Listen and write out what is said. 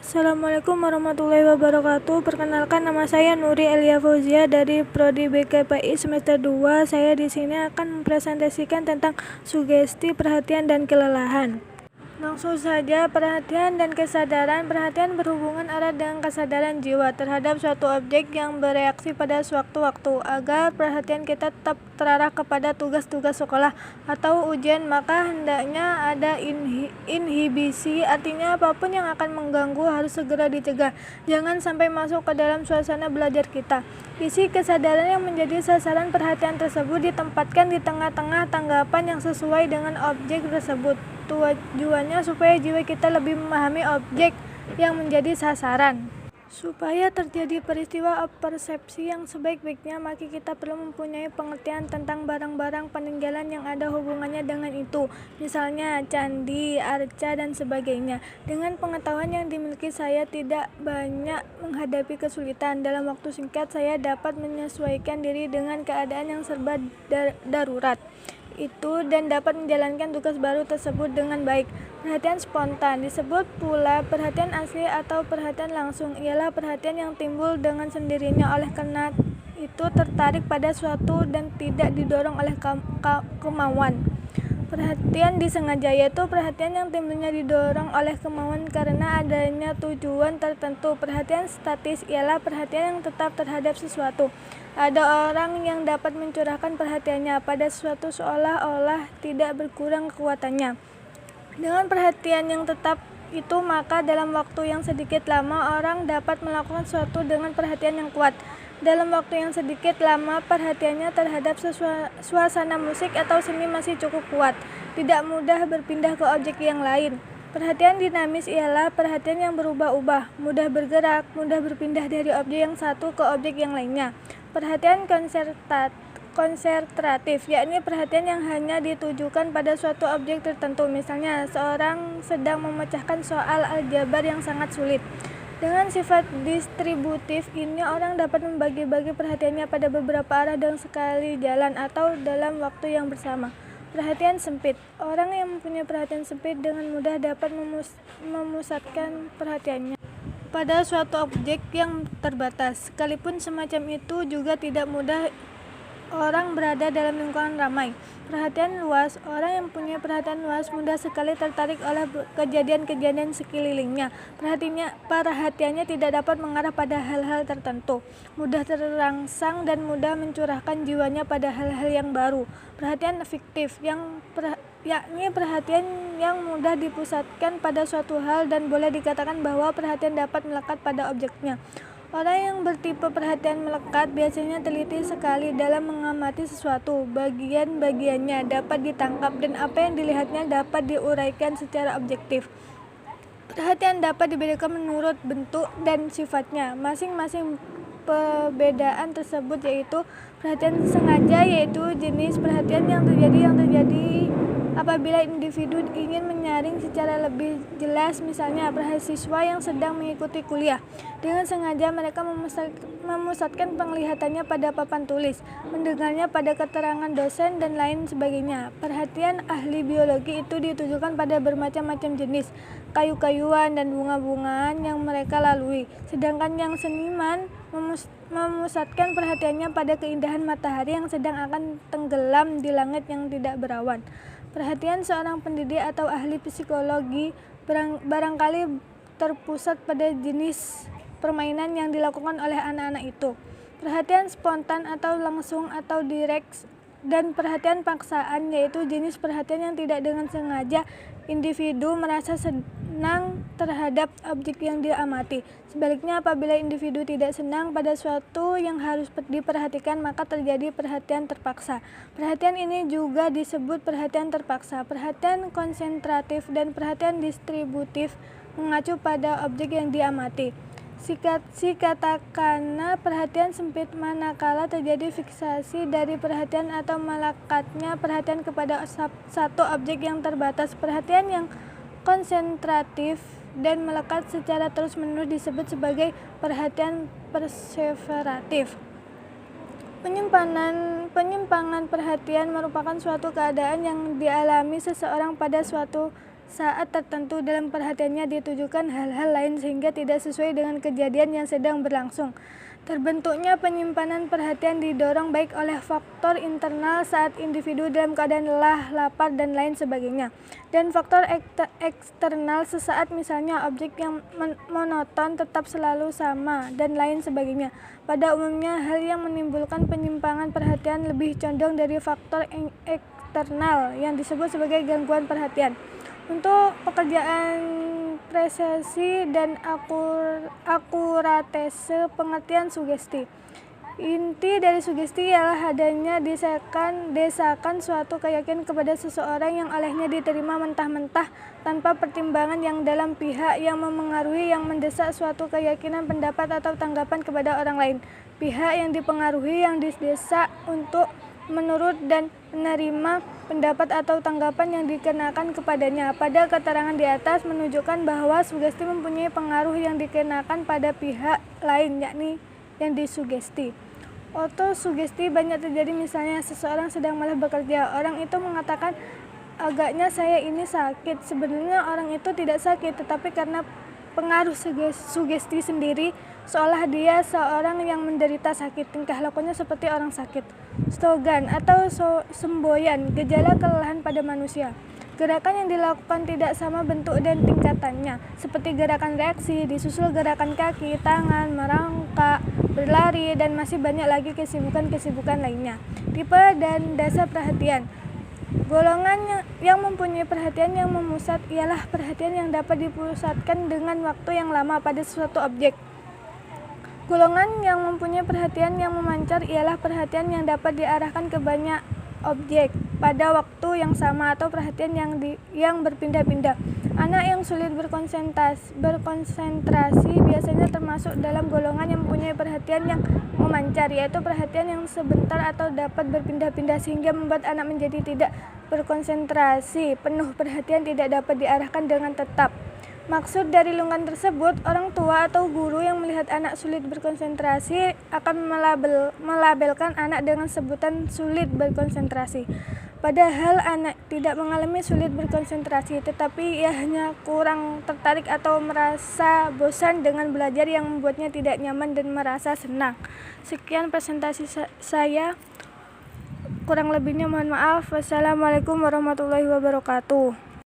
Assalamualaikum warahmatullahi wabarakatuh. Perkenalkan, nama saya Nuri Elia Fauzia dari Prodi BKPI semester 2. Saya di sini akan mempresentasikan tentang sugesti, perhatian, dan kelelahan. Langsung saja, perhatian dan kesadaran. Perhatian berhubungan erat dengan kesadaran jiwa terhadap suatu objek yang bereaksi pada sewaktu-waktu. Agar perhatian kita tetap terarah kepada tugas-tugas sekolah atau ujian, maka hendaknya ada inhibisi, artinya apapun yang akan mengganggu harus segera dicegah. Jangan sampai masuk ke dalam suasana belajar kita. Isi kesadaran yang menjadi sasaran perhatian tersebut ditempatkan di tengah-tengah tanggapan yang sesuai dengan objek tersebut. Tujuannya supaya jiwa kita lebih memahami objek yang menjadi sasaran. Supaya terjadi peristiwa persepsi yang sebaik-baiknya, maka kita perlu mempunyai pengertian tentang barang-barang peninggalan yang ada hubungannya dengan itu, misalnya candi, arca, dan sebagainya. Dengan pengetahuan yang dimiliki, saya tidak banyak menghadapi kesulitan. Dalam waktu singkat, saya dapat menyesuaikan diri dengan keadaan yang serba darurat itu dan dapat menjalankan tugas baru tersebut dengan baik. Perhatian spontan disebut pula perhatian asli atau perhatian langsung, ialah perhatian yang timbul dengan sendirinya oleh karena itu tertarik pada suatu dan tidak didorong oleh kemauan. Perhatian disengaja yaitu perhatian yang timbulnya didorong oleh kemauan karena adanya tujuan tertentu. Perhatian statis ialah perhatian yang tetap terhadap sesuatu. Ada orang yang dapat mencurahkan perhatiannya pada sesuatu seolah-olah tidak berkurang kekuatannya. Dengan perhatian yang tetap itu, maka dalam waktu yang sedikit lama orang dapat melakukan sesuatu dengan perhatian yang kuat. Dalam waktu yang sedikit lama, perhatiannya terhadap suasana musik atau seni masih cukup kuat, tidak mudah berpindah ke objek yang lain. Perhatian dinamis ialah perhatian yang berubah-ubah, mudah bergerak, mudah berpindah dari objek yang satu ke objek yang lainnya. Perhatian konsentratif, yakni perhatian yang hanya ditujukan pada suatu objek tertentu. Misalnya, seorang sedang memecahkan soal aljabar yang sangat sulit. Dengan sifat distributif ini, orang dapat membagi-bagi perhatiannya pada beberapa arah dalam sekali jalan atau dalam waktu yang bersama. Perhatian sempit, orang yang mempunyai perhatian sempit dengan mudah dapat memusatkan perhatiannya pada suatu objek yang terbatas. Sekalipun semacam itu juga tidak mudah orang berada dalam lingkungan ramai. Perhatian luas, orang yang punya perhatian luas mudah sekali tertarik oleh kejadian-kejadian sekelilingnya. Perhatiannya tidak dapat mengarah pada hal-hal tertentu, mudah terangsang dan mudah mencurahkan jiwanya pada hal-hal yang baru. Perhatian fiktif, yakni perhatian yang mudah dipusatkan pada suatu hal dan boleh dikatakan bahwa perhatian dapat melekat pada objeknya. Orang yang bertipe perhatian melekat biasanya teliti sekali dalam mengamati sesuatu. Bagian-bagiannya dapat ditangkap dan apa yang dilihatnya dapat diuraikan secara objektif. Perhatian dapat dibedakan menurut bentuk dan sifatnya. Masing-masing perbedaan tersebut yaitu perhatian sengaja, yaitu jenis perhatian yang terjadi apabila individu ingin menyaring secara lebih jelas, misalnya mahasiswa yang sedang mengikuti kuliah. Dengan sengaja mereka memusatkan penglihatannya pada papan tulis, mendengarnya pada keterangan dosen, dan lain sebagainya. Perhatian ahli biologi itu ditujukan pada bermacam-macam jenis kayu-kayuan dan bunga-bungaan yang mereka lalui. Sedangkan yang seniman memusatkan perhatiannya pada keindahan matahari yang sedang akan tenggelam di langit yang tidak berawan. Perhatian seorang pendidik atau ahli psikologi barangkali terpusat pada jenis permainan yang dilakukan oleh anak-anak itu. Perhatian spontan atau langsung atau direct, dan perhatian paksaan, yaitu jenis perhatian yang tidak dengan sengaja individu merasa senang terhadap objek yang diamati. Sebaliknya, apabila individu tidak senang pada suatu yang harus diperhatikan, maka terjadi perhatian terpaksa. Perhatian ini juga disebut perhatian terpaksa. Perhatian konsentratif dan perhatian distributif mengacu pada objek yang diamati. Katakanlah perhatian sempit manakala terjadi fiksasi dari perhatian atau melekatnya perhatian kepada satu objek yang terbatas. Perhatian yang konsentratif dan melekat secara terus-menerus disebut sebagai perhatian perseveratif. Penyimpangan perhatian merupakan suatu keadaan yang dialami seseorang pada suatu saat tertentu dalam perhatiannya ditujukan hal-hal lain sehingga tidak sesuai dengan kejadian yang sedang berlangsung. Terbentuknya penyimpanan perhatian didorong baik oleh faktor internal saat individu dalam keadaan lelah, lapar, dan lain sebagainya, dan faktor eksternal sesaat, misalnya objek yang monoton tetap selalu sama, dan lain sebagainya. Pada umumnya, hal yang menimbulkan penyimpangan perhatian lebih condong dari faktor eksternal yang disebut sebagai gangguan perhatian. Untuk pekerjaan presisi dan akuratese pengertian sugesti. Inti dari sugesti ialah adanya desakan suatu keyakinan kepada seseorang yang olehnya diterima mentah-mentah tanpa pertimbangan yang dalam pihak yang memengaruhi yang mendesak suatu keyakinan, pendapat, atau tanggapan kepada orang lain. Pihak yang dipengaruhi yang didesak untuk menurut dan menerima pendapat atau tanggapan yang dikenakan kepadanya. Pada keterangan di atas menunjukkan bahwa sugesti mempunyai pengaruh yang dikenakan pada pihak lain, yakni yang disugesti. Autosugesti banyak terjadi, misalnya seseorang sedang malas bekerja. Orang itu mengatakan, agaknya saya ini sakit. Sebenarnya orang itu tidak sakit, tetapi karena pengaruh sugesti sendiri, seolah dia seorang yang menderita sakit. Tingkah lakunya seperti orang sakit. Slogan atau semboyan, gejala kelelahan pada manusia. Gerakan yang dilakukan tidak sama bentuk dan tingkatannya, seperti gerakan reaksi, disusul gerakan kaki, tangan, merangkak, berlari, dan masih banyak lagi kesibukan-kesibukan lainnya. Tipe dan dasar perhatian. Golongan yang mempunyai perhatian yang memusat ialah perhatian yang dapat dipusatkan dengan waktu yang lama pada suatu objek. Golongan yang mempunyai perhatian yang memancar ialah perhatian yang dapat diarahkan ke banyak objek pada waktu yang sama, atau perhatian yang berpindah-pindah. Anak yang sulit berkonsentrasi biasanya termasuk dalam golongan yang mempunyai perhatian yang memancar, yaitu perhatian yang sebentar atau dapat berpindah-pindah sehingga membuat anak menjadi tidak berkonsentrasi penuh. Perhatian tidak dapat diarahkan dengan tetap. Maksud dari lungkan tersebut, orang tua atau guru yang melihat anak sulit berkonsentrasi akan melabelkan anak dengan sebutan sulit berkonsentrasi. Padahal anak tidak mengalami sulit berkonsentrasi, tetapi ia hanya kurang tertarik atau merasa bosan dengan belajar yang membuatnya tidak nyaman dan merasa senang. Sekian presentasi saya. Kurang lebihnya mohon maaf. Wassalamualaikum warahmatullahi wabarakatuh.